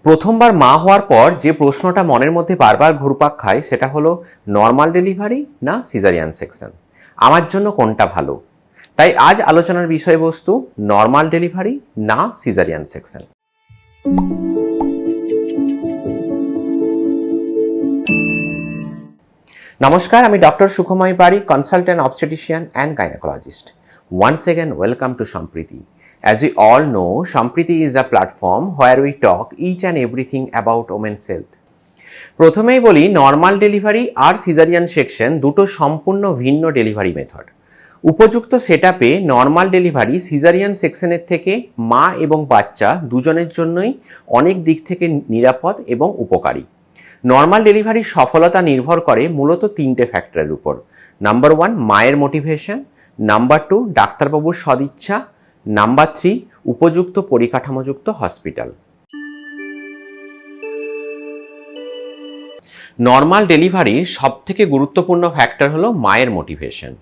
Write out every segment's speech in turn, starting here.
প্রথমবার মা হওয়ার পর যে প্রশ্নটা মনের মধ্যে বারবার ঘুরপাক খায় সেটা হলো নর্মাল ডেলিভারি না সিজারিয়ান সেকশন, আমার জন্য কোনটা ভালো। তাই আজ আলোচনার বিষয়বস্তু নর্মাল ডেলিভারি না সিজারিয়ান সেকশন। নমস্কার, আমি doctor Sukhamay Barik, consultant obstetrician and gynaecologist. Once again, welcome to Sampriti. As we all know, Sampriti is a platform where we talk each and everything about women's health. প্রথমেই বলি, normal delivery আর caesarean section দুটো সম্পূর্ণ ভিন্ন delivery method. উপযুক্ত সেটআপে normal delivery caesarean সেকশনের থেকে মা এবং বাচ্চা দুজনের জন্যই অনেক দিক থেকে নিরাপদ এবং উপকারী। নর্মাল ডেলিভারির সফলতা নির্ভর করে মূলত তিনটে ফ্যাক্টরের উপর। নাম্বার 1, মায়ের মোটিভেশন। নাম্বার 2, ডাক্তারবাবুর সদিচ্ছা। নাম্বার 3, উপযুক্ত পরিকাঠামোযুক্ত হসপিটাল। নর্মাল ডেলিভারির সবথেকে গুরুত্বপূর্ণ ফ্যাক্টর হলো মায়ের মোটিভেশন।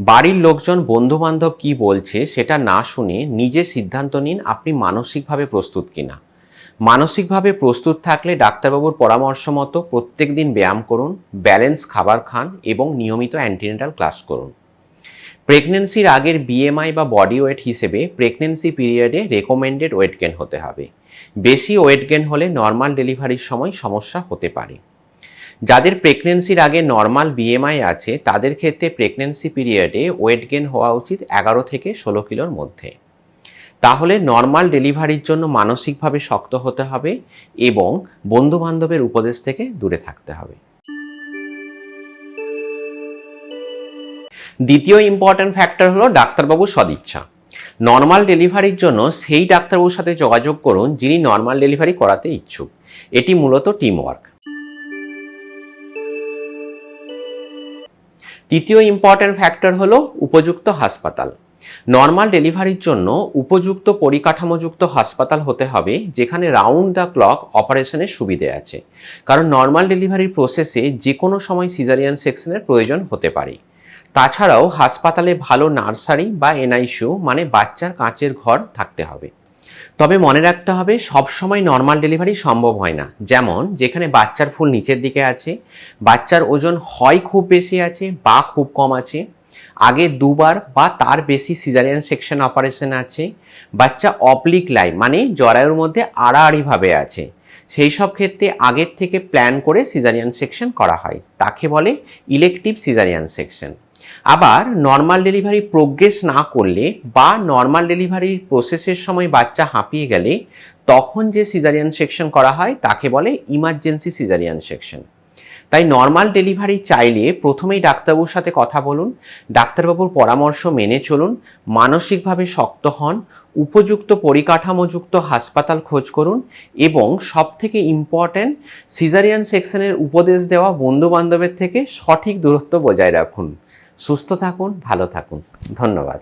বাড়ির লোকজন, বন্ধুবান্ধব কি বলছে সেটা না শুনে নিজে সিদ্ধান্ত নিন আপনি মানসিকভাবে প্রস্তুত কিনা। মানসিকভাবে প্রস্তুত থাকলে ডাক্তারবাবুর পরামর্শ মতো প্রত্যেক দিন ব্যায়াম করুন, ব্যালেন্স খাবার খান এবং নিয়মিত অ্যান্টিনেটাল ক্লাস করুন। প্রেগনেন্সির আগের বিএমআই বা বডি ওয়েট হিসেবে প্রেগনেন্সি পিরিয়ডে রেকমেন্ডেড ওয়েট গেন হতে হবে। বেশি ওয়েট গেন হলে নর্মাল ডেলিভারির সময় সমস্যা হতে পারে। যাদের প্রেগনেন্সির আগে নর্মাল বিএমআই আছে তাদের ক্ষেত্রে প্রেগনেন্সি পিরিয়ডে ওয়েট গেন হওয়া উচিত 11 থেকে 16 কিলোর মধ্যে। তাহলে নর্মাল ডেলিভারির জন্য মানসিকভাবে শক্ত হতে হবে এবং বন্ধুবান্ধবের উপদেশ থেকে দূরে থাকতে হবে। দ্বিতীয় ইম্পর্ট্যান্ট ফ্যাক্টর হলো ডাক্তারবাবুর সদিচ্ছা। নর্মাল ডেলিভারির জন্য সেই ডাক্তারবাবুর সাথে যোগাযোগ করুন যিনি নর্মাল ডেলিভারি করাতে ইচ্ছুক। এটি মূলত টিম ওয়ার্ক। তৃতীয় ইম্পর্ট্যান্ট ফ্যাক্টর হলো উপযুক্ত হাসপাতাল। নর্মাল ডেলিভারির জন্য উপযুক্ত পরিকাঠামোযুক্ত হাসপাতাল হতে হবে যেখানে রাউন্ড দ্য ক্লক অপারেশনের সুবিধে আছে, কারণ নর্মাল ডেলিভারির প্রসেসে যে কোনো সময় সিজারিয়ান সেকশনের প্রয়োজন হতে পারে। তাছাড়াও হাসপাতালে ভালো নার্সারি বা এনআইসিইউ মানে বাচ্চার কাঁচের ঘর থাকতে হবে। তবে মনে রাখতে হবে সবসময় নর্মাল ডেলিভারি সম্ভব হয় না। যেমন যেখানে বাচ্চার ফুল নিচের দিকে আছে, বাচ্চার ওজন হয় খুব বেশি আছে বা খুব কম আছে, আগে 2 বার বা তার বেশি সিজারিয়ান সেকশন অপারেশন আছে, বাচ্চা অবলিক লাই মানে জরায়ুর মধ্যে আড়াআড়িভাবে আছে, সেই সব ক্ষেত্রে আগের থেকে প্ল্যান করে সিজারিয়ান সেকশন করা হয়, তাকে বলে ইলেকটিভ সিজারিয়ান সেকশন। আবার নর্মাল ডেলিভারি প্রোগ্রেস না করলে বা নর্মাল ডেলিভারির প্রসেসের সময় বাচ্চা হাঁপিয়ে গেলে তখন যে সিজারিয়ান সেকশন করা হয় তাকে বলে ইমার্জেন্সি সিজারিয়ান সেকশন। তাই নর্মাল ডেলিভারি চাইলে প্রথমেই ডাক্তারবাবুর সাথে কথা বলুন, ডাক্তারবাবুর পরামর্শ মেনে চলুন, মানসিকভাবে শক্ত হন, উপযুক্ত পরিকাঠামোযুক্ত হাসপাতাল খোঁজ করুন এবং সবথেকে ইম্পর্ট্যান্ট সিজারিয়ান সেকশনের উপদেশ দেওয়া বন্ধুবান্ধবের থেকে সঠিক দূরত্ব বজায় রাখুন। সুস্থ থাকুন, ভালো থাকুন। ধন্যবাদ।